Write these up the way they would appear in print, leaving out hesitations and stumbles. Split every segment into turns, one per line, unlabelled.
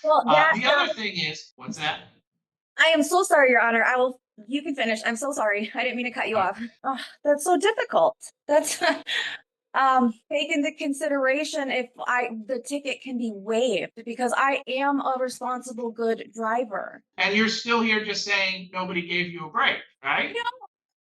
Well, that
The other thing is, what's that?
I am so sorry, Your Honor. I will. You can finish. I'm so sorry. I didn't mean to cut you
Uh,
off. Oh, that's so difficult. That's take into consideration if the ticket can be waived because I am a responsible, good driver.
and you're still here just saying nobody gave you a break, right?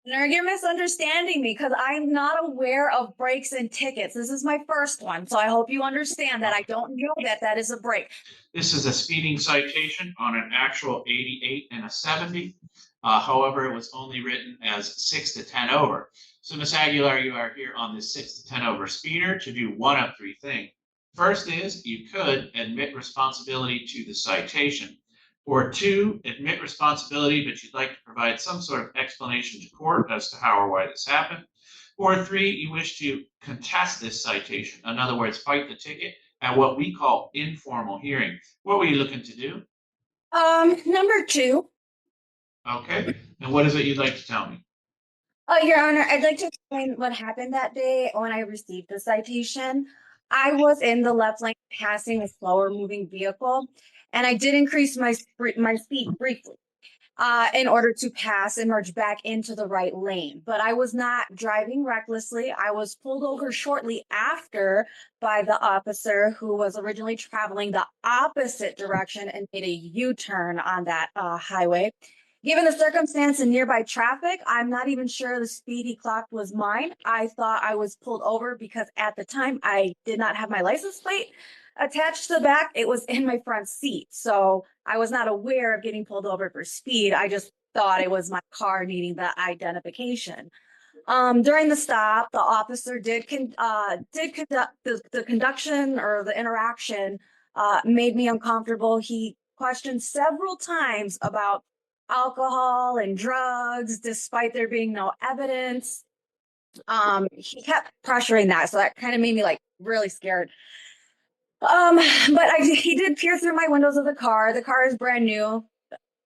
No, you're misunderstanding me because I'm not aware of breaks and tickets. This is my first one, so I hope you understand that I
Okay.
don't know that that is a break.
This is a speeding citation on an actual 88 and a 70. However, it was only written as 6 to 10 over. So, Ms. Aguilar, you are here on this 6 to 10 over speeder to do one of three things. First is you could admit responsibility to the citation. Or two, admit responsibility, but you'd like to provide some sort of explanation to court as to how or why this happened. Or three, you wish to contest this citation. In other words, fight the ticket at what we call informal hearing. What were you looking to do?
Number two,
Okay. And what is it you'd like to tell me?
Your Honor, I'd like to explain what happened that day when I received the citation. I was in the left lane passing a slower moving vehicle, and I did increase my speed briefly in order to pass and merge back into the right lane. But I was not driving recklessly. I was pulled over shortly after by the officer who was originally traveling the opposite direction and made a U-turn on that highway. Given the circumstance and nearby traffic, I'm not even sure the speed he clocked was mine. I thought I was pulled over because at the time I did not have my license plate attached to the back. It was in my front seat. So I was not aware of getting pulled over for speed. I just thought it was my car needing the identification. During the stop, the officer did conduct the conduction or the interaction made me uncomfortable. He questioned several times about alcohol and drugs, despite there being no evidence. He kept pressuring that, so that kind of made me like really scared. He did peer through my windows of the car. The car is brand new.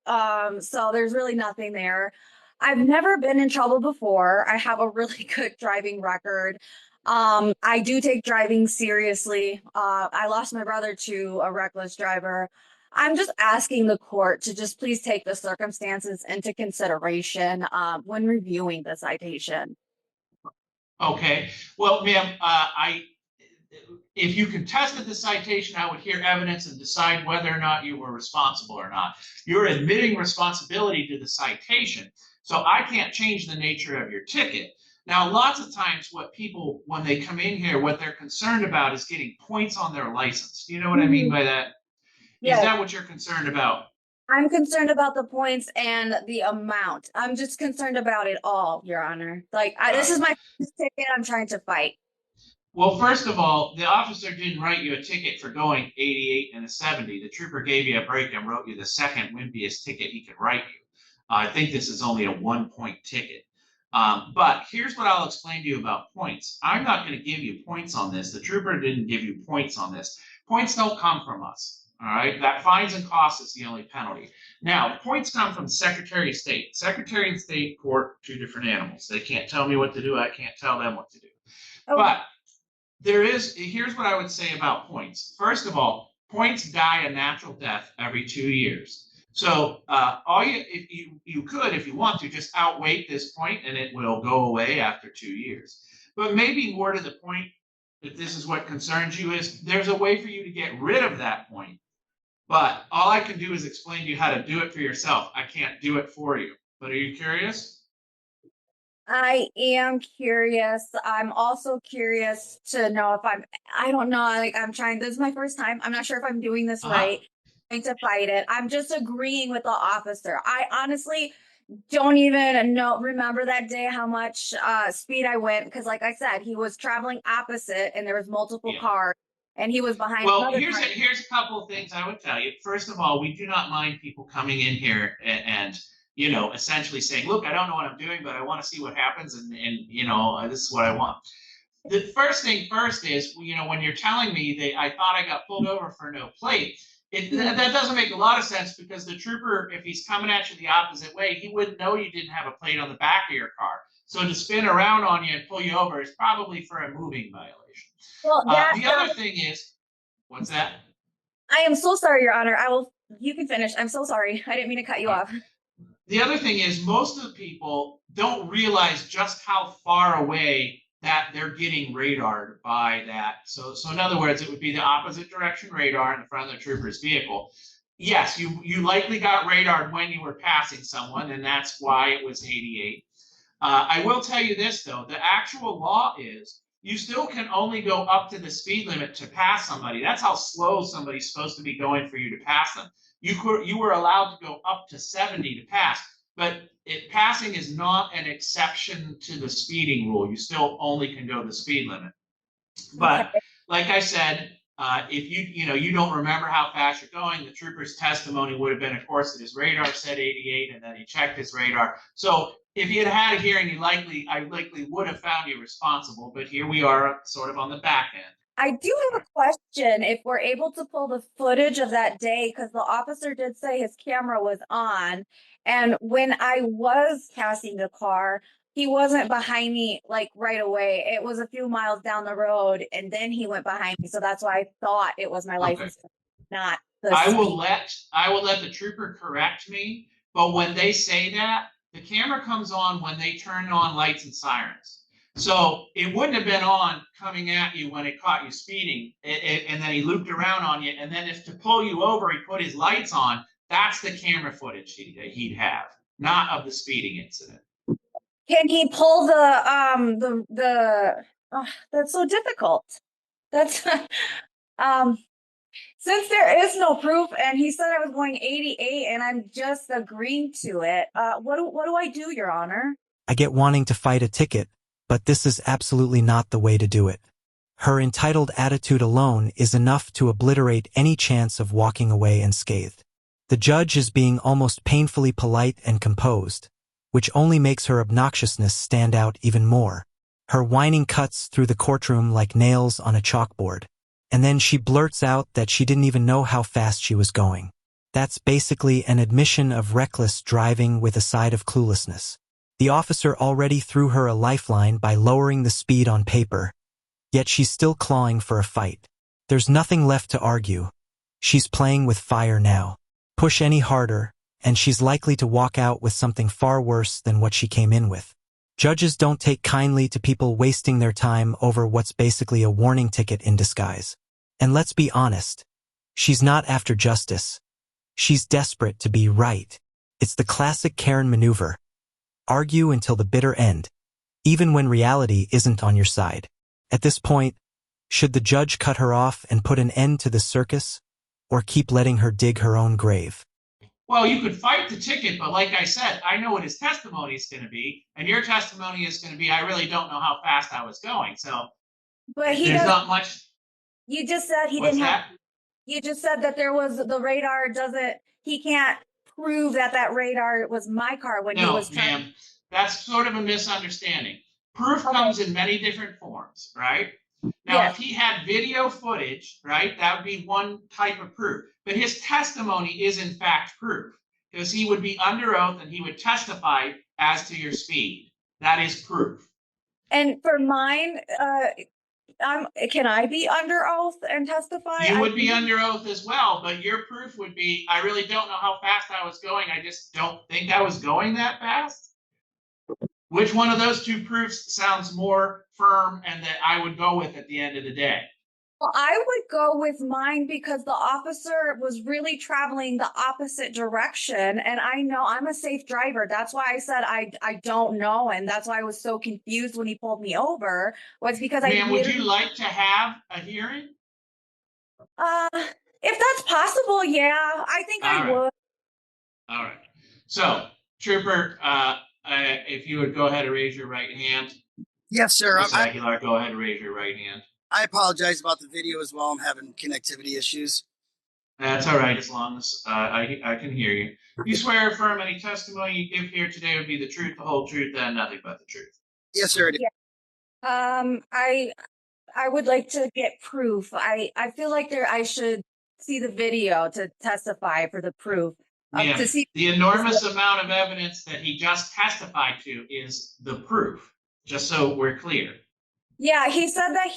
So there's really nothing there. I've never been in trouble before. I have a really good driving record. I do take driving seriously. I lost my brother to a reckless driver. I'm just asking the court to just please take the circumstances into consideration when reviewing the citation.
Okay. Well, ma'am, if you contested the citation, I would hear evidence and decide whether or not you were responsible or not. You're admitting responsibility to the citation. So I can't change the nature of your ticket. Now, lots of times, what people, when they come in here, what they're concerned about is getting points on their license. Do you know what I mean
Mhm.
by that? Is
Yes,
that what you're concerned about?
I'm concerned about the points and the amount. I'm just concerned about it all, Your Honor. This is
Uh,
my first ticket I'm trying to fight.
Well, first of all, the officer didn't write you a ticket for going 88 and a 70. The trooper gave you a break and wrote you the second wimpiest ticket he could write you. I think this is only a 1 point ticket. But here's what I'll explain to you about points. I'm not going to give you points on this. The trooper didn't give you points on this. Points don't come from us. All right. That fines and costs is the only penalty. Now, points come from Secretary of State. Secretary of State court, two different animals. They can't tell me what to do. I can't tell them what to do.
Okay.
But here's what I would say about points. First of all, points die a natural death every 2 years. So all you if you could, if you want to, just outweight this point and it will go away after 2 years. But maybe more to the point that this is what concerns you is there's a way for you to get rid of that point. But all I can do is explain to you how to do it for yourself. I can't do it for you. But are you curious?
I am curious. I'm also curious to know if I don't know, I'm trying, this is my first time. I'm not sure if I'm doing this
Uh-huh.
right. Trying to fight it. I'm just agreeing with the officer. I honestly don't even remember that day how much speed I went because like I said, he was traveling opposite and there was multiple
Yeah.
cars and he was behind
Well,
another
here's
car.
a couple of things I would tell you. First of all, we do not mind people coming in here and essentially saying, "Look, I don't know what I'm doing, but I want to see what happens, and this is what I want." The first thing first is, when you're telling me that I thought I got pulled over for no plate, that doesn't make a lot of sense because the trooper, if he's coming at you the opposite way, he wouldn't know you didn't have a plate on the back of your car. So to spin around on you and pull you over is probably for a moving violation.
Well, that
The other thing is, what's that?
I am so sorry, Your Honor. You can finish. I'm so sorry. I didn't mean to cut you
Uh,
off.
the other thing is most of the people don't realize just how far away that they're getting radared by that. So in other words, it would be the opposite direction radar in the front of the trooper's vehicle. Yes, you likely got radared when you were passing someone, and that's why it was 88. I will tell you this though, the actual law is you still can only go up to the speed limit to pass somebody. That's how slow somebody's supposed to be going for you to pass them. You were allowed to go up to 70 to pass, but passing is not an exception to the speeding rule. You still only can go the speed limit.
Okay.
But like I said, if you don't remember how fast you're going, the trooper's testimony would have been, of course, that his radar said 88, and then he checked his radar. So if he had had a hearing, I likely would have found you responsible. But here we are, sort of on the back end.
I do have a question if we're able to pull the footage of that day, because the officer did say his camera was on. And when I was passing the car, he wasn't behind me like right away. It was a few miles down the road, and then he went behind me. So that's why I thought it was my
Okay.
license, not the
I will
speed.
let I will let the trooper correct me, but when they say that, the camera comes on when they turn on lights and sirens. So it wouldn't have been on coming at you when it caught you speeding, and then he looped around on you, and then if to pull you over, he put his lights on. That's the camera footage he'd have, not of the speeding incident.
Can he pull that's so difficult. That's um since there is no proof and he said I was going 88 and I'm just agreeing to it, what do I do, Your Honor?
I get wanting to fight a ticket, but this is absolutely not the way to do it. Her entitled attitude alone is enough to obliterate any chance of walking away unscathed. The judge is being almost painfully polite and composed, which only makes her obnoxiousness stand out even more. Her whining cuts through the courtroom like nails on a chalkboard, and then she blurts out that she didn't even know how fast she was going. That's basically an admission of reckless driving with a side of cluelessness. The officer already threw her a lifeline by lowering the speed on paper, yet she's still clawing for a fight. There's nothing left to argue. She's playing with fire now. Push any harder, and she's likely to walk out with something far worse than what she came in with. Judges don't take kindly to people wasting their time over what's basically a warning ticket in disguise. And let's be honest, she's not after justice. She's desperate to be right. It's the classic Karen maneuver. Argue until the bitter end, even when reality isn't on your side. At this point, should the judge cut her off and put an end to the circus, or keep letting her dig her own grave?
Well, you could fight the ticket, but like I said, I know what his testimony is going to be, and your testimony is going to be, I really don't know how fast I was going. So
But he
there's
does.
not much.
You just said he
What's
didn't have.
that?
You just said that there was the radar doesn't. He can't prove that that radar was my car when he
No,
was trying.
ma'am. That's sort of a misunderstanding. Proof
Okay.
comes in many different forms, right? Now,
Yes.
if he had video footage, right, that would be one type of proof. But his testimony is in fact proof because he would be under oath and he would testify as to your speed. That is proof.
And for mine, can I be under oath and testify?
You would be under oath as well, but your proof would be, I really don't know how fast I was going. I just don't think I was going that fast. Which one of those two proofs sounds more firm and that I would go with at the end of the day?
Well, I would go with mine because the officer was really traveling the opposite direction. And I know I'm a safe driver. That's why I said I don't know. And that's why I was so confused when he pulled me over, was because I
Ma'am, would you like to have a hearing?
uh if that's possible, yeah, I think I
All right.
would.
All right. So, Trooper, if you would go ahead and raise your right hand.
Yes, sir.
Ms. Aguilar, go ahead and raise your right hand.
I apologize about the video as well. I'm having connectivity issues.
That's all right, as long as I can hear you. You swear or affirm any testimony you give here today would be the truth, the whole truth, and nothing but the truth.
Yes, sir.
Yeah. I would like to get proof. I feel like I should see the video to testify for the proof.
Ma'am,
To see
the enormous amount of evidence that he just testified to is the proof, just so we're clear.
Yeah, he said that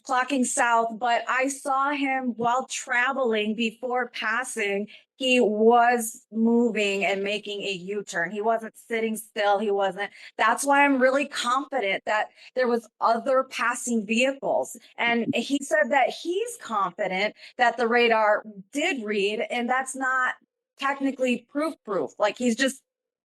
clocking south, but I saw him while traveling before passing. He was moving and making a U-turn. He wasn't sitting still. He wasn't. That's why I'm really confident that there was other passing vehicles. And he said that he's confident that the radar did read, and that's not technically proof. Like he's just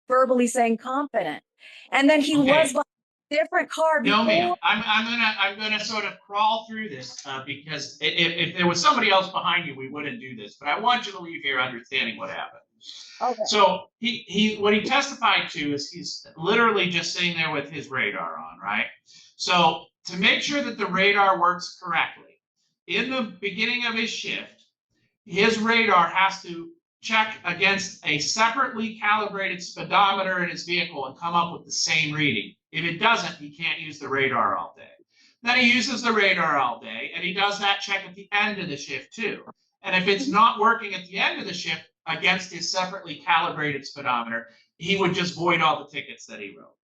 verbally saying confident. And then he
Okay.
was behind a different car
No, ma'am.
before.
I'm gonna sort of crawl through this because if there was somebody else behind you, we wouldn't do this. But I want you to leave here understanding what happened.
Okay.
So what he testified to is he's literally just sitting there with his radar on, right? So to make sure that the radar works correctly, in the beginning of his shift, his radar has to check against a separately calibrated speedometer in his vehicle and come up with the same reading. If it doesn't, he can't use the radar all day. Then he uses the radar all day, and he does that check at the end of the shift too. And if it's not working at the end of the shift against his separately calibrated speedometer, he would just void all the tickets that he wrote.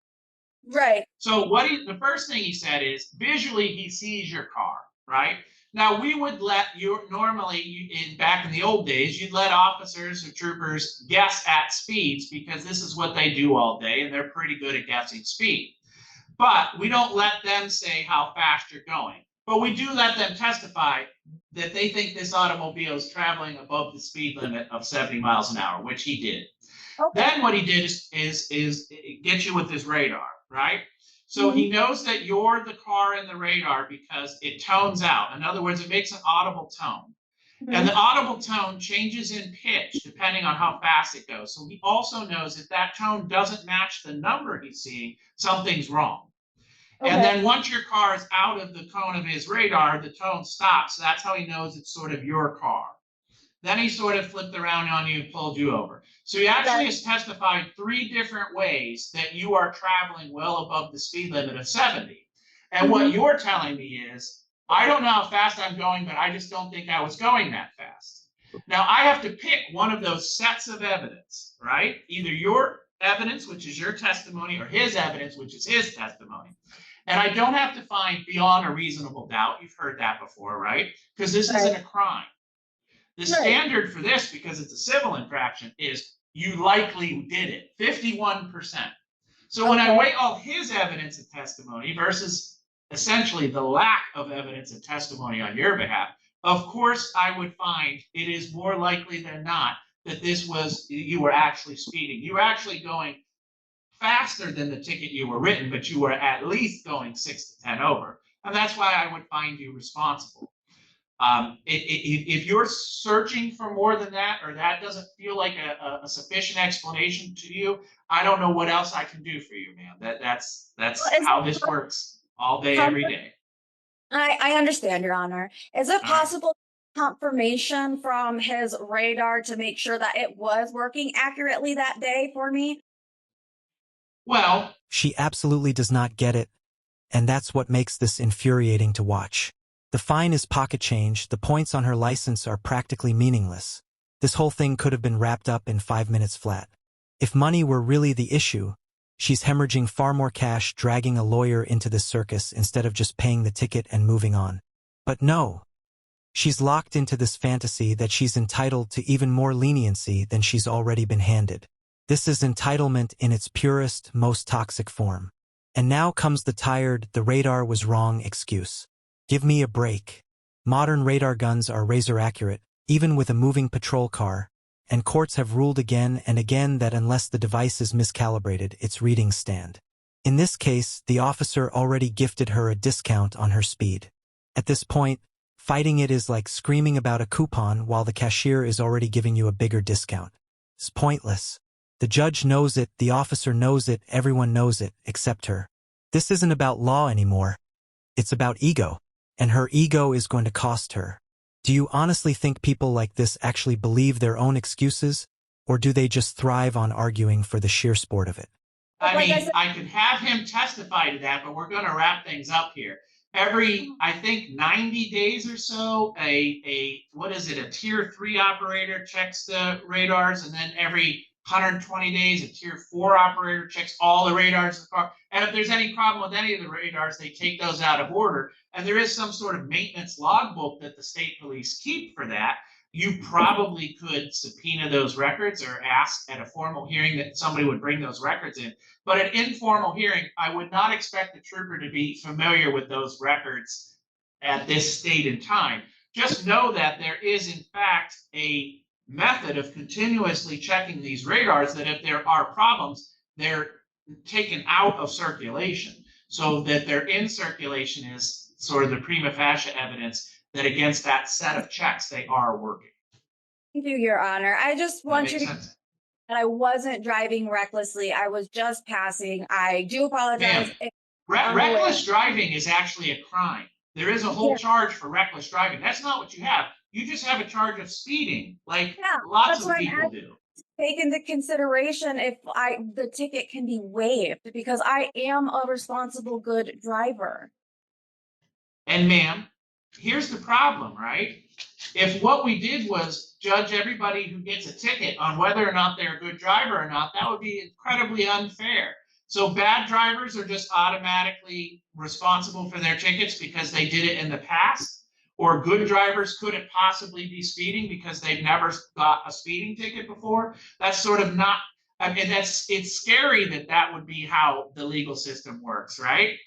Right.
So the first thing he said is visually he sees your car, right? Now we would let you normally back in the old days, you'd let officers or troopers guess at speeds because this is what they do all day and they're pretty good at guessing speed. But we don't let them say how fast you're going. But we do let them testify that they think this automobile is traveling above the speed limit of 70 miles an hour, which he did.
Okay.
Then what he did is get you with his radar, right? So he knows that you're the car in the radar because it tones out. In other words, it makes an audible tone. And the audible tone changes in pitch depending on how fast it goes. So he also knows if that tone doesn't match the number he's seeing, something's wrong.
Okay.
And then once your car is out of the cone of his radar, the tone stops. So that's how he knows it's sort of your car. Then he sort of flipped around on you and pulled you over. So he actually has testified 3 different ways that you are traveling well above the speed limit of 70. And what you're telling me is, I don't know how fast I'm going, but I just don't think I was going that fast. Now I have to pick one of those sets of evidence, right? Either your evidence, which is your testimony, or his evidence, which is his testimony. And I don't have to find beyond a reasonable doubt. You've heard that before, right? Because this isn't a crime. The standard for this, because it's a civil infraction, is you likely did it, 51%. So when I weigh all his evidence and testimony versus essentially the lack of evidence and testimony on your behalf, of course I would find it is more likely than not that you were actually speeding. You were actually going faster than the ticket you were written, but you were at least going 6 to 10 over. And that's why I would find you responsible. If you're searching for more than that, or that doesn't feel like a sufficient explanation to you, I don't know what else I can do for you, man. That's how this works all day, every day.
I understand, Your Honor. Is it possible confirmation from his radar to make sure that it was working accurately that day for me?
Well,
She absolutely does not get it, and that's what makes this infuriating to watch. The fine is pocket change, the points on her license are practically meaningless. This whole thing could have been wrapped up in 5 minutes flat. If money were really the issue, she's hemorrhaging far more cash dragging a lawyer into this circus instead of just paying the ticket and moving on. But no. She's locked into this fantasy that she's entitled to even more leniency than she's already been handed. This is entitlement in its purest, most toxic form. And now comes the tired, the radar was wrong excuse. Give me a break. Modern radar guns are razor accurate, even with a moving patrol car, and courts have ruled again and again that unless the device is miscalibrated, its readings stand. In this case, the officer already gifted her a discount on her speed. At this point, fighting it is like screaming about a coupon while the cashier is already giving you a bigger discount. It's pointless. The judge knows it, the officer knows it, everyone knows it, except her. This isn't about law anymore. It's about ego. And her ego is going to cost her. Do you honestly think people like this actually believe their own excuses, or do they just thrive on arguing for the sheer sport of it?
I could have him testify to that, but we're going to wrap things up here. Every, I think, 90 days or so, a tier 3 operator checks the radars, and then every 120 days, a tier 4 operator checks all the radars of the car. And if there's any problem with any of the radars, they take those out of order. And there is some sort of maintenance logbook that the state police keep for that. You probably could subpoena those records or ask at a formal hearing that somebody would bring those records in. But at informal hearing, I would not expect the trooper to be familiar with those records at this state and time. Just know that there is, in fact, a method of continuously checking these radars that if there are problems, they're taken out of circulation. So that they're in circulation is sort of the prima facie evidence that against that set of checks, they are working.
Thank you, Your Honor. I just want you to
sense?
that I wasn't driving recklessly. I was just passing. I do apologize.
Reckless driving is actually a crime. There is a whole charge for reckless driving. That's not what you have. You just have a charge of speeding, like lots of people do.
Take into consideration if the ticket can be waived because I am a responsible, good driver.
And ma'am, here's the problem, right? If what we did was judge everybody who gets a ticket on whether or not they're a good driver or not, that would be incredibly unfair. So bad drivers are just automatically responsible for their tickets because they did it in the past, or good drivers couldn't possibly be speeding because they've never got a speeding ticket before. That's sort of not, I mean, it's scary that would be how the legal system works, right?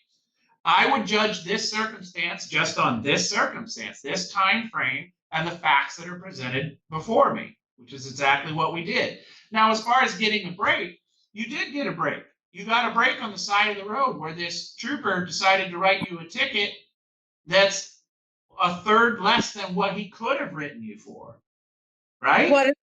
I would judge this circumstance just on this circumstance, this time frame, and the facts that are presented before me, which is exactly what we did. Now, as far as getting a break, you did get a break. You got a break on the side of the road where this trooper decided to write you a ticket that's a third less than what he could have written you for, right?
What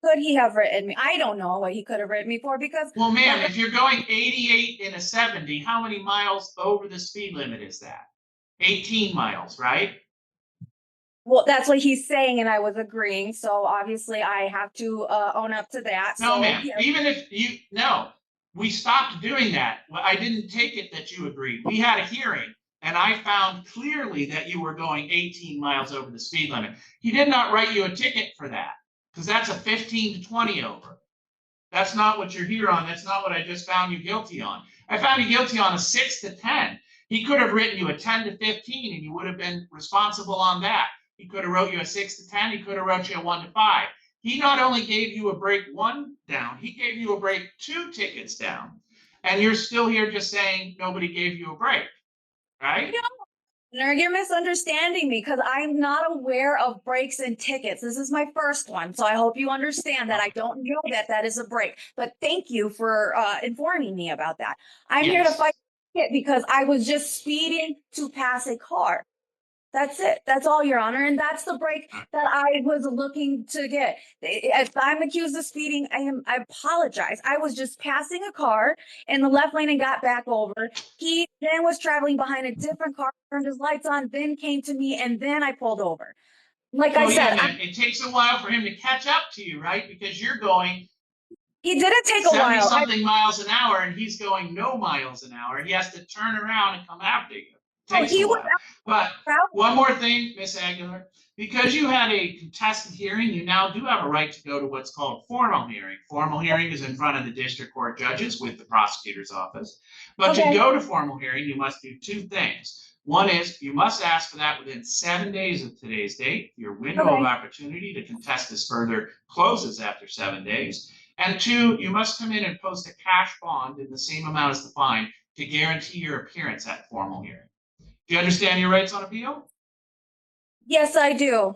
could he have written me? I don't know what he could have written me for because.
Well, ma'am, if you're going 88 in a 70, how many miles over the speed limit is that? 18 miles, right?
Well, that's what he's saying, and I was agreeing. So obviously, I have to own up to that.
No,
so,
ma'am.
yeah.
Even if you we stopped doing that. Well, I didn't take it that you agreed. We had a hearing, and I found clearly that you were going 18 miles over the speed limit. He did not write you a ticket for that because that's a 15 to 20 over. That's not what you're here on. That's not what I just found you guilty on. I found you guilty on a 6 to 10. He could have written you a 10 to 15, and you would have been responsible on that. He could have wrote you a 6 to 10. He could have wrote you a 1 to 5. He not only gave you a break 1 down, he gave you a break 2 tickets down. And you're still here just saying nobody gave you a break, right?
No, you're misunderstanding me because I'm not aware of breaks and tickets. This is my first one. So I hope you understand that I don't know that is a break. But thank you for informing me about that. I'm here to fight it because I was just speeding to pass a car. That's it. That's all, Your Honor. And that's the break that I was looking to get. If I'm accused of speeding, I apologize. I was just passing a car in the left lane and got back over. He then was traveling behind a different car, turned his lights on, then came to me, and then I pulled over. Like I said,
it takes a while for him to catch up to you, right? Because you're going.
He didn't take a while.
70-something miles an hour, and he's going no miles an hour. He has to turn around and come after you. Takes a while. But one more thing, Miss Aguilar, because you had a contested hearing, you now do have a right to go to what's called formal hearing. Formal hearing is in front of the district court judges with the prosecutor's office. But to go to formal hearing, you must do 2 things. One is you must ask for that within 7 days of today's date. Your window of opportunity to contest this further closes after 7 days. And 2, you must come in and post a cash bond in the same amount as the fine to guarantee your appearance at formal hearing. Do you understand your rights on appeal?
Yes, I do.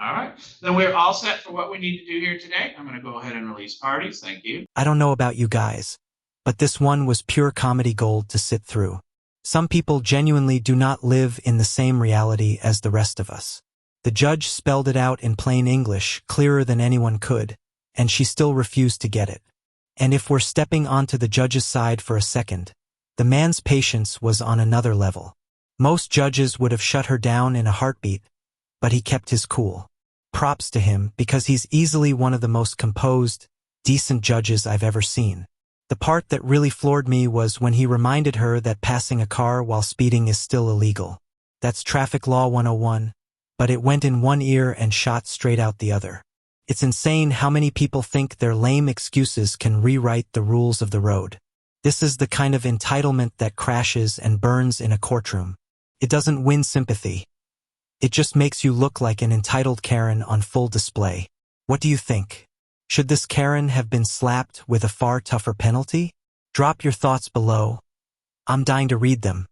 All right. Then we're all set for what we need to do here today. I'm going to go ahead and release parties. Thank you.
I don't know about you guys, but this one was pure comedy gold to sit through. Some people genuinely do not live in the same reality as the rest of us. The judge spelled it out in plain English, clearer than anyone could, and she still refused to get it. And if we're stepping onto the judge's side for a second, the man's patience was on another level. Most judges would have shut her down in a heartbeat, but he kept his cool. Props to him because he's easily one of the most composed, decent judges I've ever seen. The part that really floored me was when he reminded her that passing a car while speeding is still illegal. That's traffic law 101, but it went in one ear and shot straight out the other. It's insane how many people think their lame excuses can rewrite the rules of the road. This is the kind of entitlement that crashes and burns in a courtroom. It doesn't win sympathy. It just makes you look like an entitled Karen on full display. What do you think? Should this Karen have been slapped with a far tougher penalty? Drop your thoughts below. I'm dying to read them.